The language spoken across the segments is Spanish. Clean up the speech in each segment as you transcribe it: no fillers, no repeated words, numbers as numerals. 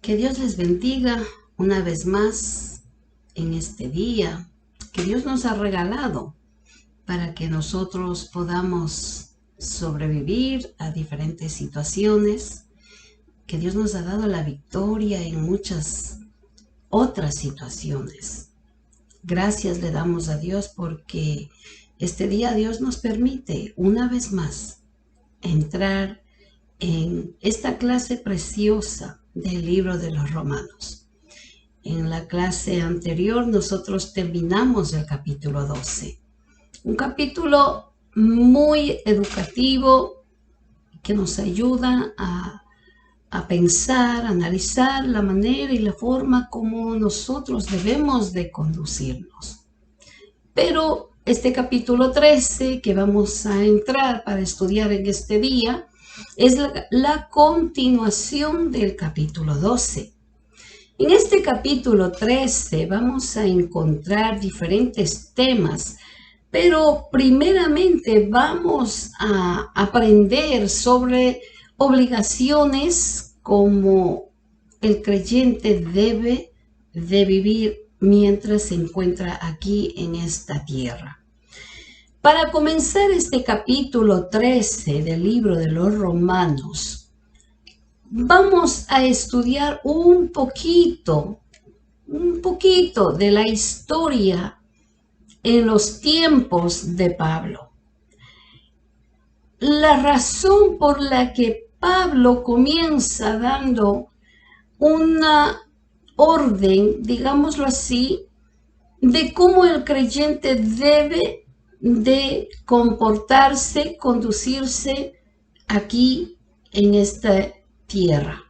Que Dios les bendiga una vez más en este día que Dios nos ha regalado para que nosotros podamos sobrevivir a diferentes situaciones, que Dios nos ha dado la victoria en muchas otras situaciones. Gracias le damos a Dios porque este día Dios nos permite una vez más entrar en esta clase preciosa del libro de los Romanos. En la clase anterior nosotros terminamos el capítulo 12. Un capítulo muy educativo que nos ayuda a pensar, a analizar la manera y la forma como nosotros debemos de conducirnos. Pero este capítulo 13 que vamos a entrar para estudiar en este día es la continuación del capítulo 12. En este capítulo 13 vamos a encontrar diferentes temas, pero primeramente vamos a aprender sobre obligaciones como el creyente debe de vivir mientras se encuentra aquí en esta tierra. Para comenzar este capítulo 13 del libro de los Romanos, vamos a estudiar un poquito de la historia en los tiempos de Pablo. La razón por la que Pablo comienza dando una orden, digámoslo así, de cómo el creyente debe de comportarse, conducirse aquí en esta tierra.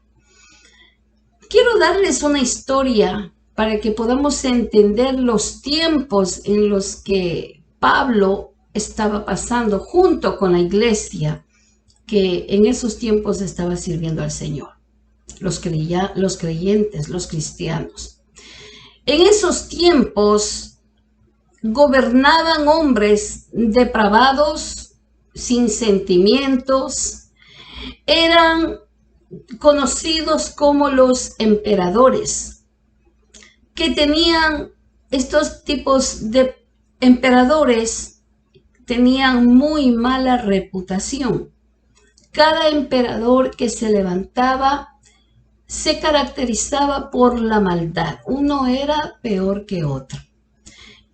Quiero darles una historia para que podamos entender los tiempos en los que Pablo estaba pasando junto con la iglesia que en esos tiempos estaba sirviendo al Señor, los creyentes, los cristianos. En esos tiempos gobernaban hombres depravados, sin sentimientos, eran conocidos como los emperadores, que tenían estos tipos de emperadores, tenían muy mala reputación. Cada emperador que se levantaba se caracterizaba por la maldad. Uno era peor que otro.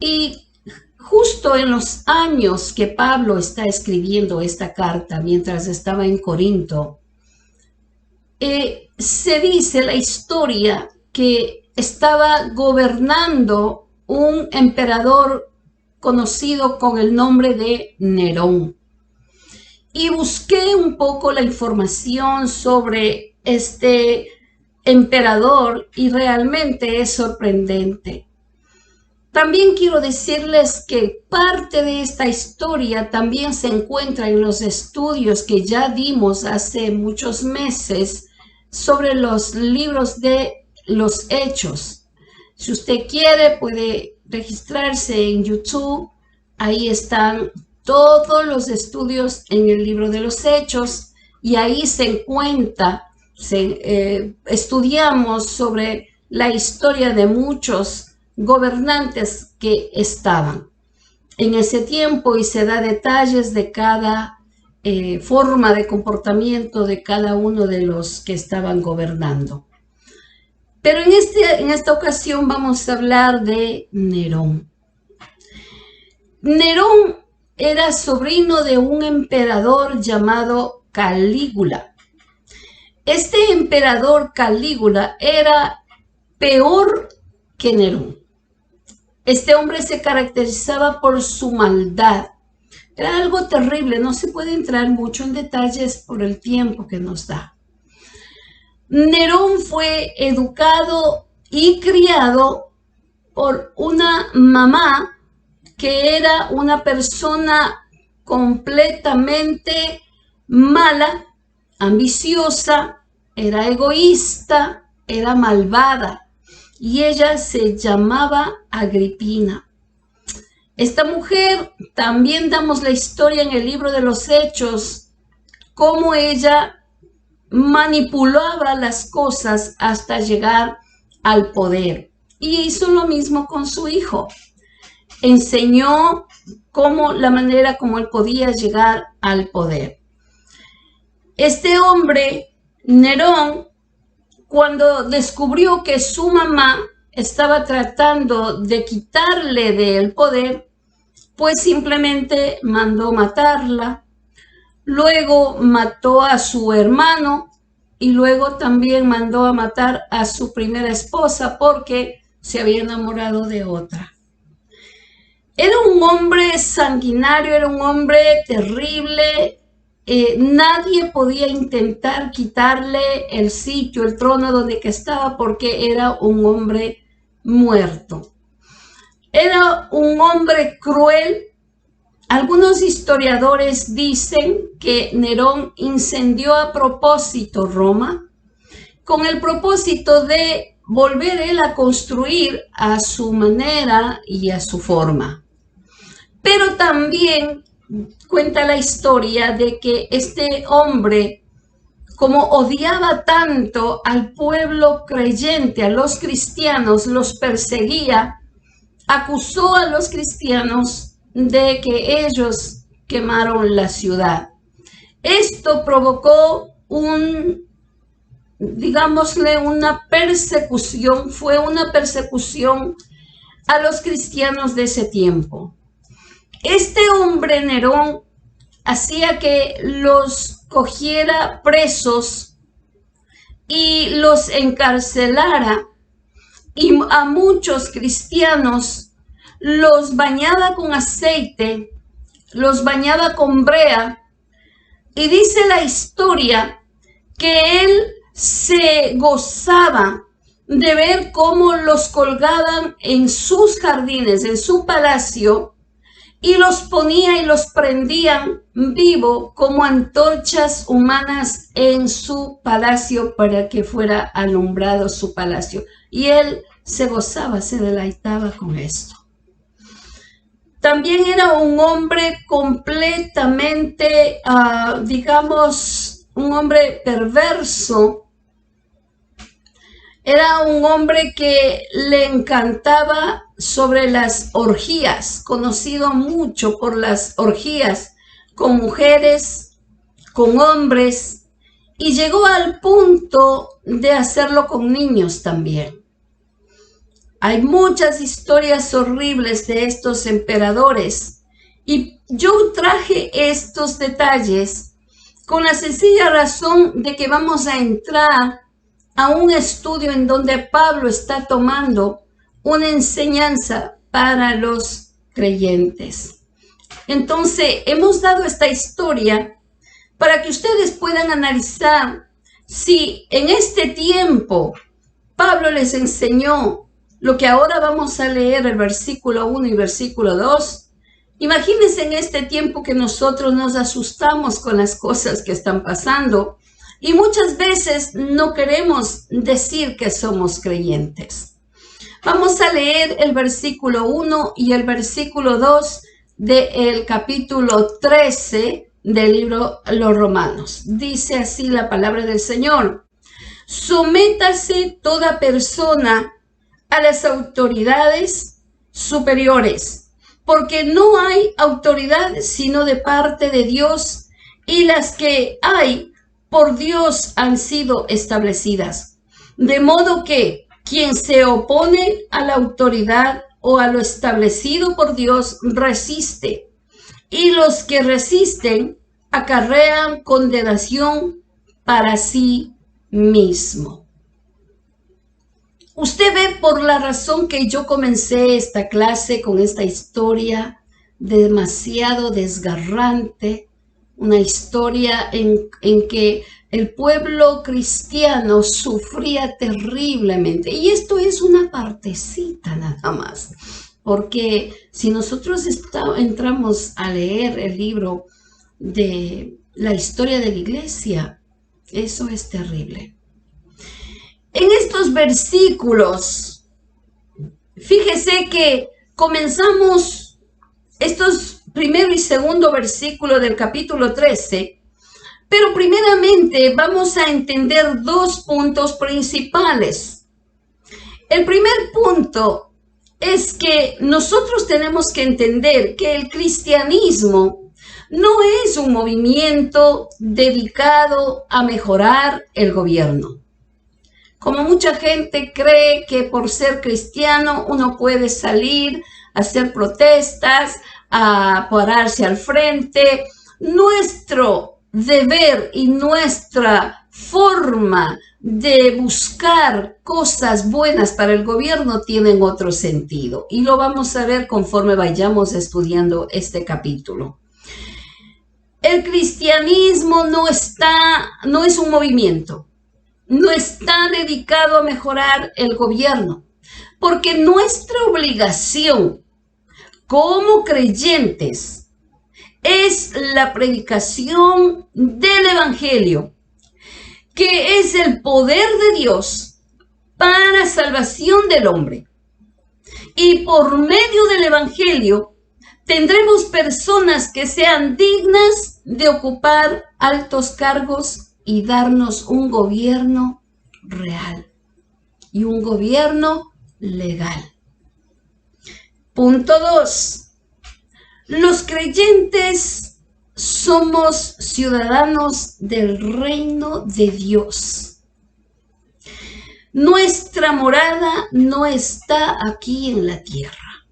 Y justo en los años que Pablo está escribiendo esta carta, mientras estaba en Corinto, se dice la historia que estaba gobernando un emperador conocido con el nombre de Nerón. Y busqué un poco la información sobre este emperador y realmente es sorprendente. También quiero decirles que parte de esta historia también se encuentra en los estudios que ya dimos hace muchos meses sobre los libros de los Hechos. Si usted quiere, puede registrarse en YouTube. Ahí están todos los estudios en el libro de los Hechos y ahí se encuentra, estudiamos sobre la historia de muchos gobernantes que estaban en ese tiempo y se da detalles de cada forma de comportamiento de cada uno de los que estaban gobernando. Pero en esta ocasión vamos a hablar de Nerón. Nerón era sobrino de un emperador llamado Calígula. Este emperador Calígula era peor que Nerón. Este hombre se caracterizaba por su maldad. Era algo terrible, no se puede entrar mucho en detalles por el tiempo que nos da. Nerón fue educado y criado por una mamá que era una persona completamente mala, ambiciosa, era egoísta, era malvada. Y ella se llamaba Agripina. Esta mujer, también damos la historia en el libro de los Hechos, cómo ella manipulaba las cosas hasta llegar al poder. Y hizo lo mismo con su hijo. Enseñó la manera como él podía llegar al poder. Este hombre, Nerón, cuando descubrió que su mamá estaba tratando de quitarle del poder, pues simplemente mandó matarla. Luego mató a su hermano y luego también mandó a matar a su primera esposa porque se había enamorado de otra. Era un hombre sanguinario, era un hombre terrible. Nadie podía intentar quitarle el sitio, el trono donde estaba, porque era un hombre muerto. Era un hombre cruel. Algunos historiadores dicen que Nerón incendió a propósito Roma con el propósito de volver él a construir a su manera y a su forma. Pero también cuenta la historia de que este hombre, como odiaba tanto al pueblo creyente, a los cristianos, los perseguía, acusó a los cristianos de que ellos quemaron la ciudad. Esto provocó una persecución, fue una persecución a los cristianos de ese tiempo. Este hombre Nerón hacía que los cogiera presos y los encarcelara, y a muchos cristianos los bañaba con aceite, los bañaba con brea, y dice la historia que él se gozaba de ver cómo los colgaban en sus jardines, en su palacio, y los ponía y los prendían vivo como antorchas humanas en su palacio para que fuera alumbrado su palacio. Y él se gozaba, se deleitaba con esto. También era un hombre completamente, un hombre perverso. Era un hombre que le encantaba sobre las orgías, conocido mucho por las orgías con mujeres, con hombres, y llegó al punto de hacerlo con niños también. Hay muchas historias horribles de estos emperadores, y yo traje estos detalles con la sencilla razón de que vamos a entrar a un estudio en donde Pablo está tomando una enseñanza para los creyentes. Entonces, hemos dado esta historia para que ustedes puedan analizar si en este tiempo Pablo les enseñó lo que ahora vamos a leer, el versículo 1 y versículo 2. Imagínense en este tiempo que nosotros nos asustamos con las cosas que están pasando y muchas veces no queremos decir que somos creyentes. Vamos a leer el versículo 1 y el versículo 2 del capítulo 13 del libro Los Romanos. Dice así la palabra del Señor: sométase toda persona a las autoridades superiores, porque no hay autoridad sino de parte de Dios, y las que hay por Dios han sido establecidas. De modo que quien se opone a la autoridad o a lo establecido por Dios resiste, y los que resisten acarrean condenación para sí mismo. Usted ve por la razón que yo comencé esta clase con esta historia demasiado desgarrante, una historia en que el pueblo cristiano sufría terriblemente. Y esto es una partecita nada más, porque si nosotros entramos a leer el libro de la historia de la iglesia, eso es terrible. En estos versículos, fíjese que comenzamos estos primero y segundo versículo del capítulo 13, Pero primeramente vamos a entender dos puntos principales. El primer punto es que nosotros tenemos que entender que el cristianismo no es un movimiento dedicado a mejorar el gobierno. Como mucha gente cree que por ser cristiano uno puede salir a hacer protestas, a pararse al frente. Nuestro deber y nuestra forma de buscar cosas buenas para el gobierno tienen otro sentido. Y lo vamos a ver conforme vayamos estudiando este capítulo. El cristianismo no es un movimiento. No está dedicado a mejorar el gobierno, porque nuestra obligación como creyentes es la predicación del Evangelio, que es el poder de Dios para salvación del hombre. Y por medio del Evangelio tendremos personas que sean dignas de ocupar altos cargos y darnos un gobierno real y un gobierno legal. Punto 2. Los creyentes somos ciudadanos del reino de Dios. Nuestra morada no está aquí en la tierra.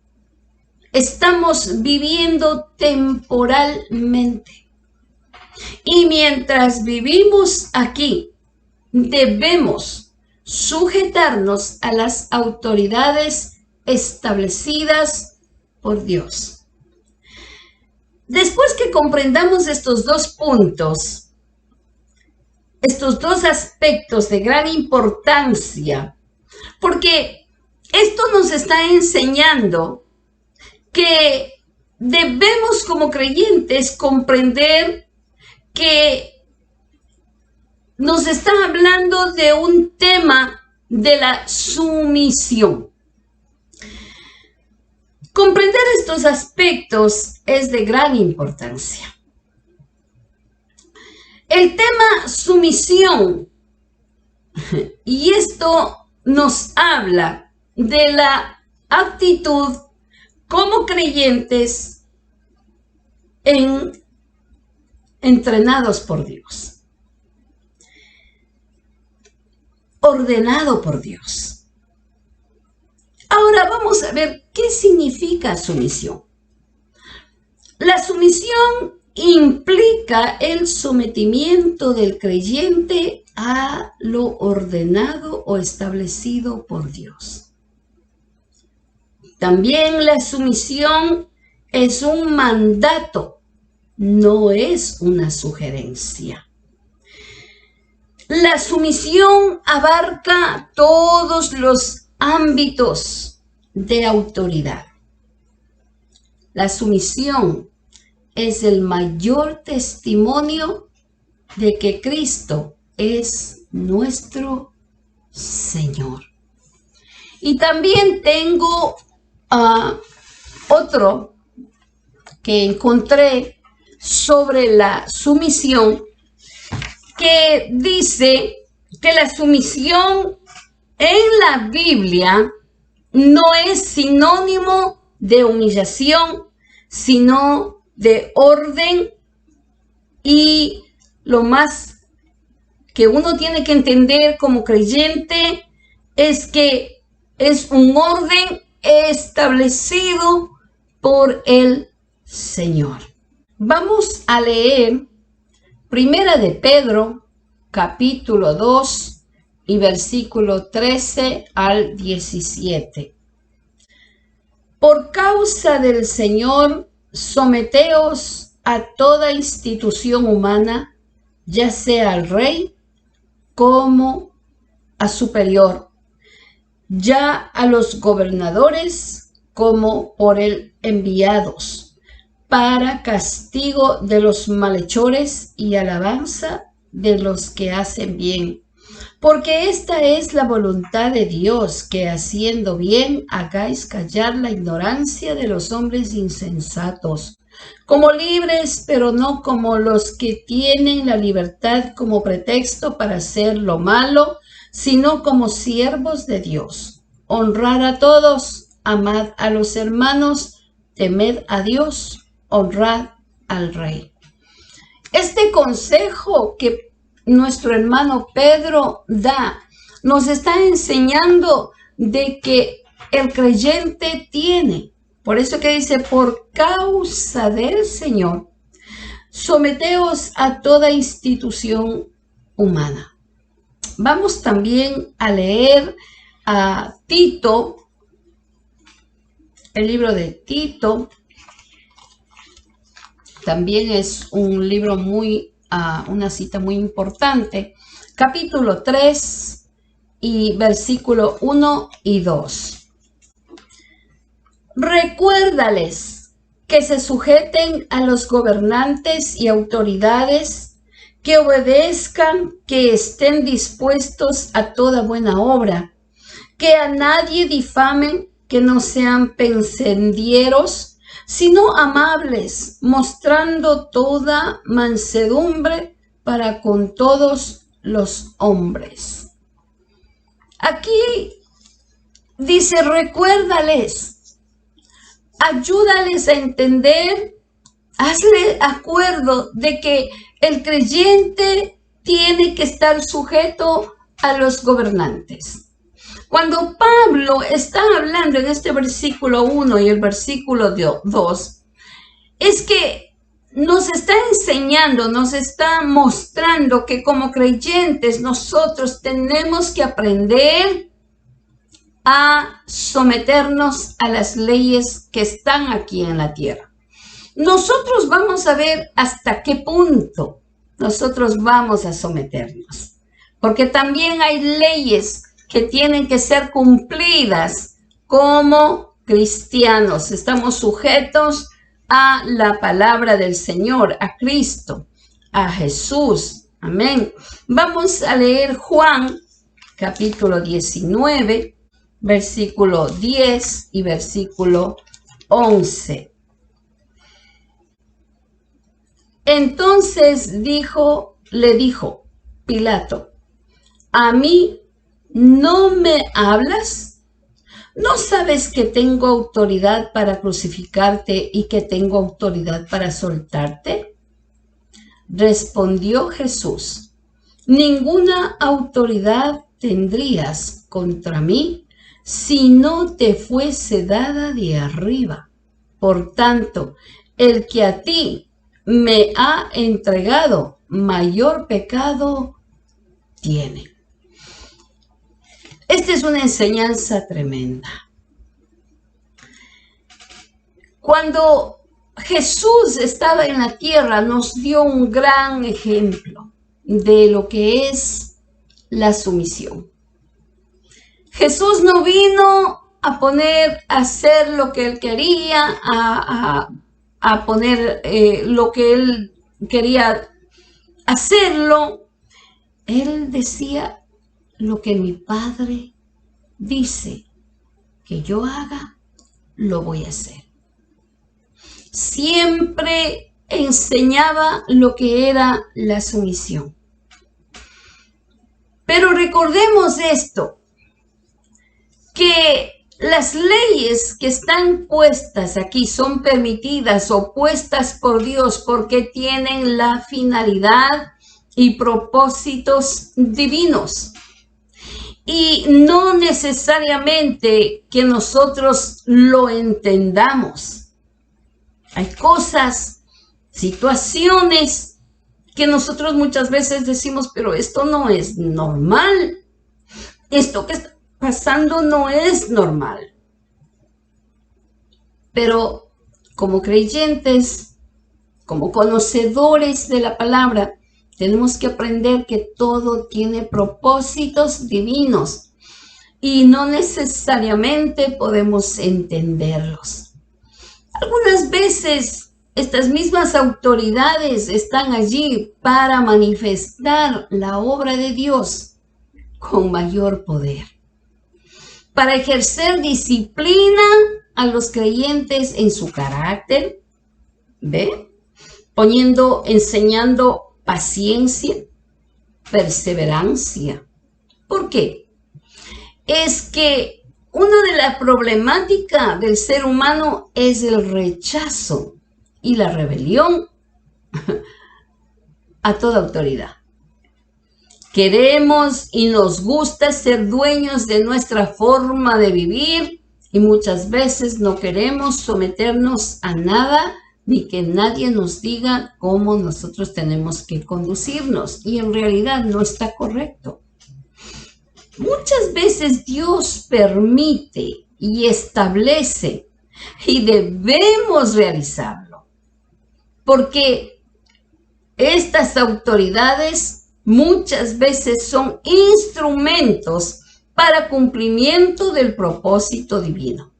Estamos viviendo temporalmente. Y mientras vivimos aquí, debemos sujetarnos a las autoridades establecidas por Dios. Después que comprendamos estos dos puntos, estos dos aspectos de gran importancia, porque esto nos está enseñando que debemos como creyentes comprender que nos está hablando de un tema de la sumisión. Comprender estos aspectos es de gran importancia. El tema sumisión, y esto nos habla de la actitud como creyentes entrenados por Dios, ordenado por Dios. Ahora vamos a ver qué significa sumisión. La sumisión implica el sometimiento del creyente a lo ordenado o establecido por Dios. También la sumisión es un mandato, no es una sugerencia. La sumisión abarca todos los ámbitos de autoridad. La sumisión es el mayor testimonio de que Cristo es nuestro Señor. Y también tengo otro que encontré sobre la sumisión, que dice que la sumisión en la Biblia no es sinónimo de humillación, sino de orden, y lo más que uno tiene que entender como creyente es que es un orden establecido por el Señor. Vamos a leer Primera de Pedro, capítulo 2, y versículo 13 al 17. Por causa del Señor, someteos a toda institución humana, ya sea al rey como a superior, ya a los gobernadores como por él enviados, para castigo de los malhechores y alabanza de los que hacen bien. Porque esta es la voluntad de Dios, que haciendo bien hagáis callar la ignorancia de los hombres insensatos, como libres, pero no como los que tienen la libertad como pretexto para hacer lo malo, sino como siervos de Dios. Honrar a todos, amad a los hermanos, temed a Dios, honrad al Rey. Este consejo que nuestro hermano Pedro da nos está enseñando de que el creyente tiene. Por eso que dice, por causa del Señor, someteos a toda institución humana. Vamos también a leer a Tito, el libro de Tito. También es un libro una cita muy importante. Capítulo 3 y versículo 1 y 2. Recuérdales que se sujeten a los gobernantes y autoridades, que obedezcan, que estén dispuestos a toda buena obra, que a nadie difamen, que no sean pensendieros, sino amables, mostrando toda mansedumbre para con todos los hombres. Aquí dice, recuérdales. Ayúdales a entender, hazle acuerdo de que el creyente tiene que estar sujeto a los gobernantes. Cuando Pablo está hablando en este versículo 1 y el versículo 2, es que nos está enseñando, nos está mostrando que como creyentes nosotros tenemos que aprender a someternos a las leyes que están aquí en la tierra. Nosotros vamos a ver hasta qué punto nosotros vamos a someternos, porque también hay leyes que tienen que ser cumplidas como cristianos. Estamos sujetos a la palabra del Señor, a Cristo, a Jesús. Amén. Vamos a leer Juan, capítulo 19, versículo 10 y versículo 11. Entonces le dijo Pilato, ¿a mí no me hablas? ¿No sabes que tengo autoridad para crucificarte y que tengo autoridad para soltarte? Respondió Jesús, ninguna autoridad tendrías contra mí si no te fuese dada de arriba. Por tanto, el que a ti me ha entregado, mayor pecado tiene. Esta es una enseñanza tremenda. Cuando Jesús estaba en la tierra, nos dio un gran ejemplo de lo que es la sumisión. Jesús no vino a hacer lo que él quería, a poner lo que él quería hacerlo. Él decía, lo que mi Padre dice que yo haga, lo voy a hacer. Siempre enseñaba lo que era la sumisión. Pero recordemos esto, que las leyes que están puestas aquí son permitidas o puestas por Dios porque tienen la finalidad y propósitos divinos. Y no necesariamente que nosotros lo entendamos. Hay cosas, situaciones que nosotros muchas veces decimos, pero esto no es normal. Esto que está pasando no es normal. Pero como creyentes, como conocedores de la palabra, tenemos que aprender que todo tiene propósitos divinos y no necesariamente podemos entenderlos. Algunas veces estas mismas autoridades están allí para manifestar la obra de Dios con mayor poder, para ejercer disciplina a los creyentes en su carácter, ¿Ve? Enseñando paciencia, perseverancia. ¿Por qué? Es que una de las problemáticas del ser humano es el rechazo y la rebelión a toda autoridad. Queremos y nos gusta ser dueños de nuestra forma de vivir y muchas veces no queremos someternos a nada ni que nadie nos diga cómo nosotros tenemos que conducirnos. Y en realidad no está correcto. Muchas veces Dios permite y establece y debemos realizarlo. Porque estas autoridades muchas veces son instrumentos para cumplimiento del propósito divino.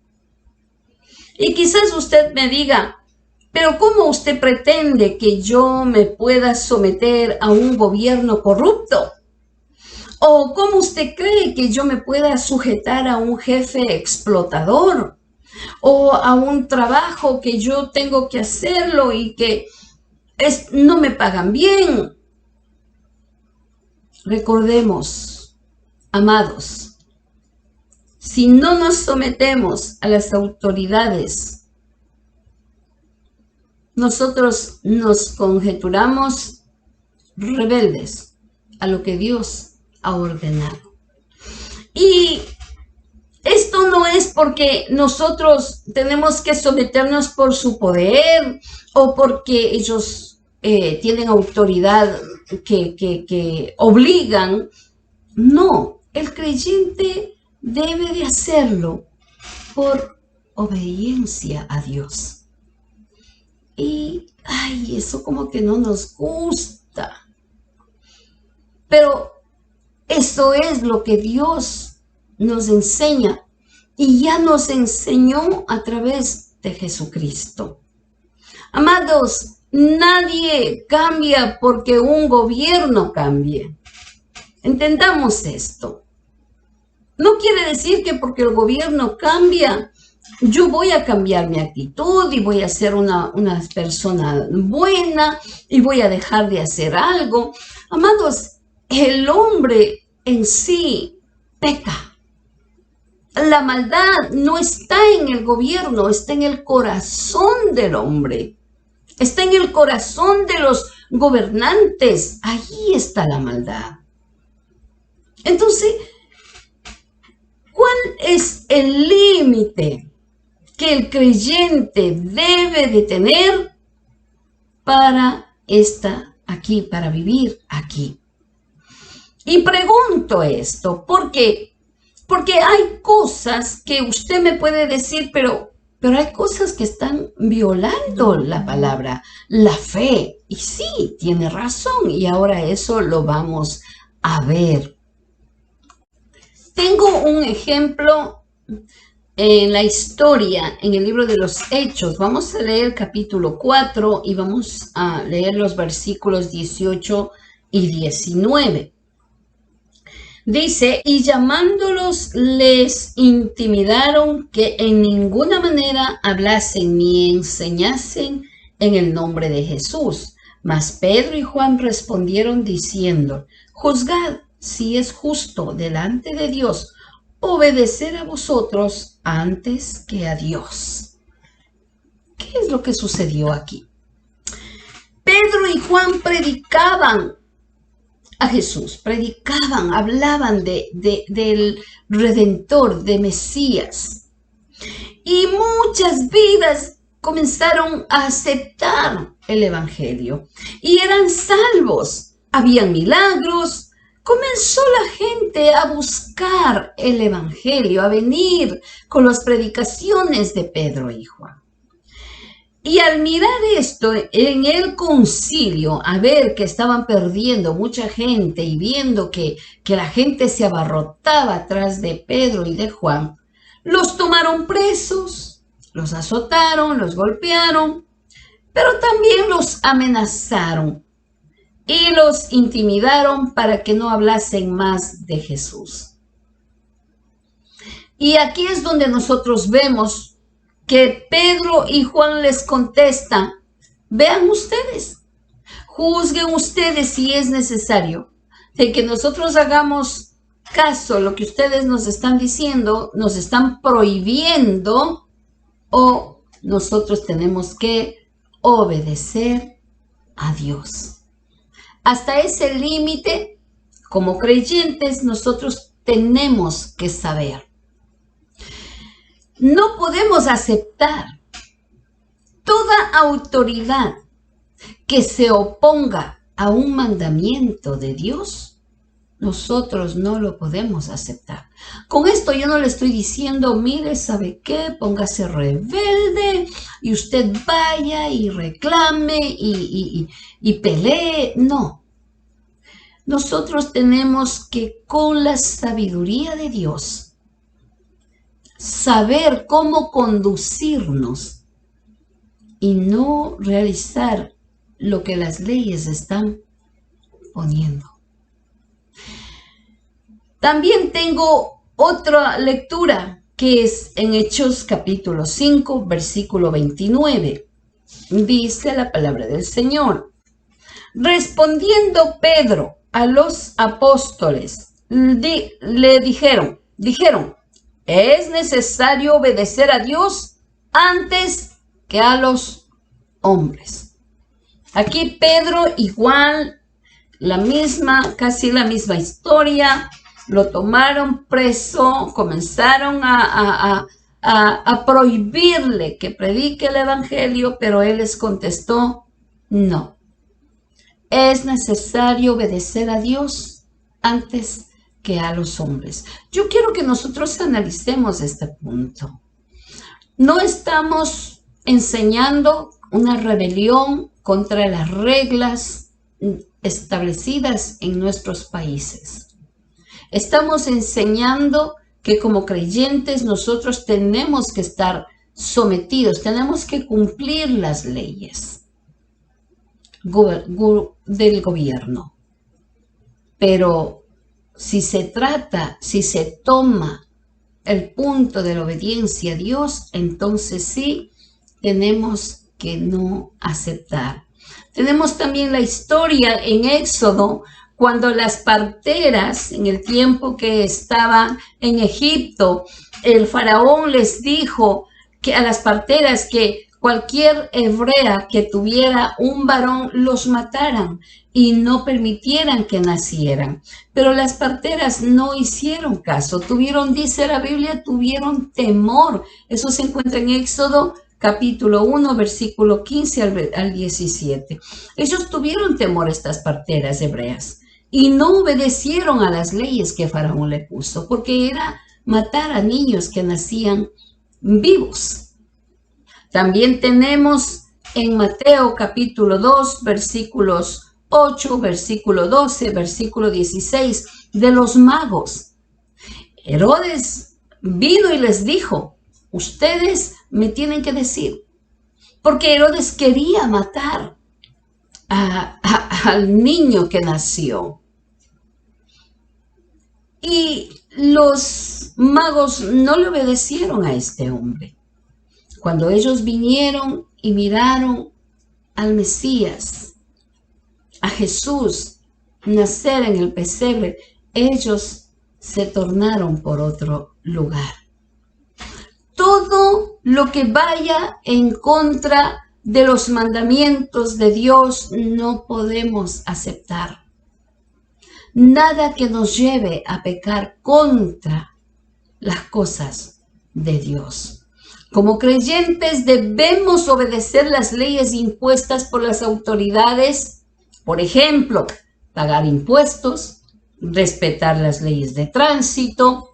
Y quizás usted me diga, pero ¿cómo usted pretende que yo me pueda someter a un gobierno corrupto? ¿O cómo usted cree que yo me pueda sujetar a un jefe explotador? ¿O a un trabajo que yo tengo que hacerlo y que no me pagan bien? Recordemos, amados, si no nos sometemos a las autoridades, nosotros nos conjeturamos rebeldes a lo que Dios ha ordenado. Y esto no es porque nosotros tenemos que someternos por su poder o porque ellos tienen autoridad que obligan. No, el creyente debe de hacerlo por obediencia a Dios. Y, eso como que no nos gusta. Pero eso es lo que Dios nos enseña y ya nos enseñó a través de Jesucristo. Amados, nadie cambia porque un gobierno cambie. Entendamos esto. No quiere decir que porque el gobierno cambia, yo voy a cambiar mi actitud y voy a ser una persona buena y voy a dejar de hacer algo. Amados, el hombre en sí peca. La maldad no está en el gobierno, está en el corazón del hombre. Está en el corazón de los gobernantes. Ahí está la maldad. Entonces, ¿cuál es el límite que el creyente debe de tener para para vivir aquí? Y pregunto esto, ¿por qué? Porque hay cosas que usted me puede decir, pero hay cosas que están violando la palabra, la fe. Y sí, tiene razón, y ahora eso lo vamos a ver. Tengo un ejemplo en la historia, en el libro de los Hechos. Vamos a leer el capítulo 4 y vamos a leer los versículos 18 y 19. Dice, y llamándolos les intimidaron que en ninguna manera hablasen ni enseñasen en el nombre de Jesús. Mas Pedro y Juan respondieron diciendo, juzgad si es justo delante de Dios obedecer a vosotros antes que a Dios. ¿Qué es lo que sucedió aquí? Pedro y Juan predicaban a Jesús, predicaban, hablaban del Redentor, de Mesías. Y muchas vidas comenzaron a aceptar el Evangelio y eran salvos. Habían milagros. Comenzó la gente a buscar el Evangelio, a venir con las predicaciones de Pedro y Juan. Y al mirar esto en el concilio, a ver que estaban perdiendo mucha gente y viendo que la gente se abarrotaba atrás de Pedro y de Juan, los tomaron presos, los azotaron, los golpearon, pero también los amenazaron y los intimidaron para que no hablasen más de Jesús. Y aquí es donde nosotros vemos que Pedro y Juan les contestan, Vean ustedes, juzguen ustedes si es necesario de que nosotros hagamos caso a lo que ustedes nos están diciendo, nos están prohibiendo, o nosotros tenemos que obedecer a Dios. Hasta ese límite, como creyentes, nosotros tenemos que saber. No podemos aceptar toda autoridad que se oponga a un mandamiento de Dios. Nosotros no lo podemos aceptar. Con esto yo no le estoy diciendo, mire, ¿sabe qué? Póngase rebelde y usted vaya y reclame y pelee. No. Nosotros tenemos que, con la sabiduría de Dios, saber cómo conducirnos y no realizar lo que las leyes están poniendo. También tengo otra lectura que es en Hechos capítulo 5, versículo 29. Dice la palabra del Señor: respondiendo Pedro a los apóstoles, le dijeron, es necesario obedecer a Dios antes que a los hombres. Aquí Pedro, igual, casi la misma historia. Lo tomaron preso, comenzaron a prohibirle que predique el evangelio, pero él les contestó, no. Es necesario obedecer a Dios antes que a los hombres. Yo quiero que nosotros analicemos este punto. No estamos enseñando una rebelión contra las reglas establecidas en nuestros países. Estamos enseñando que como creyentes nosotros tenemos que estar sometidos, tenemos que cumplir las leyes del gobierno. Pero si se toma el punto de la obediencia a Dios, entonces sí tenemos que no aceptar. Tenemos también la historia en Éxodo, cuando las parteras, en el tiempo que estaban en Egipto, el faraón les dijo que a las parteras que cualquier hebrea que tuviera un varón los mataran y no permitieran que nacieran. Pero las parteras no hicieron caso, dice la Biblia, tuvieron temor. Eso se encuentra en Éxodo capítulo 1, versículo 15 al 17. Ellos tuvieron temor, estas parteras hebreas, y no obedecieron a las leyes que Faraón le puso, porque era matar a niños que nacían vivos. También tenemos en Mateo capítulo 2, versículos 8, versículo 12, versículo 16, de los magos. Herodes vino y les dijo, ustedes me tienen que decir, porque Herodes quería matar al niño que nació. Y los magos no le obedecieron a este hombre. Cuando ellos vinieron y miraron al Mesías, a Jesús, nacer en el pesebre, ellos se tornaron por otro lugar. Todo lo que vaya en contra de los mandamientos de Dios no podemos aceptar. Nada que nos lleve a pecar contra las cosas de Dios. Como creyentes debemos obedecer las leyes impuestas por las autoridades. Por ejemplo, pagar impuestos, respetar las leyes de tránsito.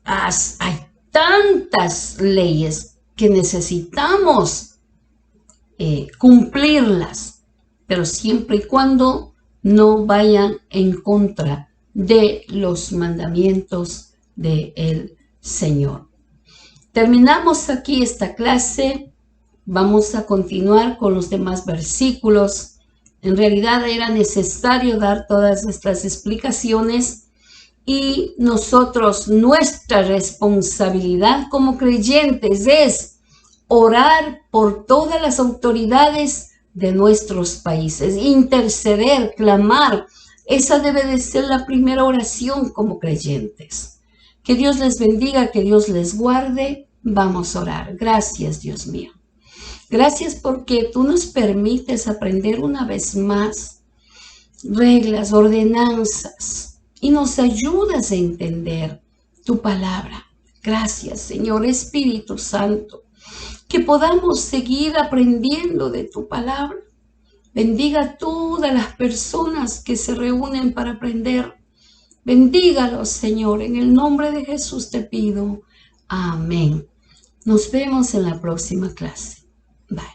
Hay tantas leyes que necesitamos cumplirlas, pero siempre y cuando no vayan en contra de los mandamientos del Señor. Terminamos aquí esta clase. Vamos a continuar con los demás versículos. En realidad era necesario dar todas estas explicaciones y nuestra responsabilidad como creyentes es orar por todas las autoridades de nuestros países, interceder, clamar. Esa debe de ser la primera oración como creyentes. Que Dios les bendiga, que Dios les guarde. Vamos a orar. Gracias, Dios mío. Gracias porque tú nos permites aprender una vez más reglas, ordenanzas y nos ayudas a entender tu palabra. Gracias, Señor Espíritu Santo, que podamos seguir aprendiendo de tu palabra. Bendiga a todas las personas que se reúnen para aprender. Bendígalos, Señor, en el nombre de Jesús te pido. Amén. Nos vemos en la próxima clase. Bye.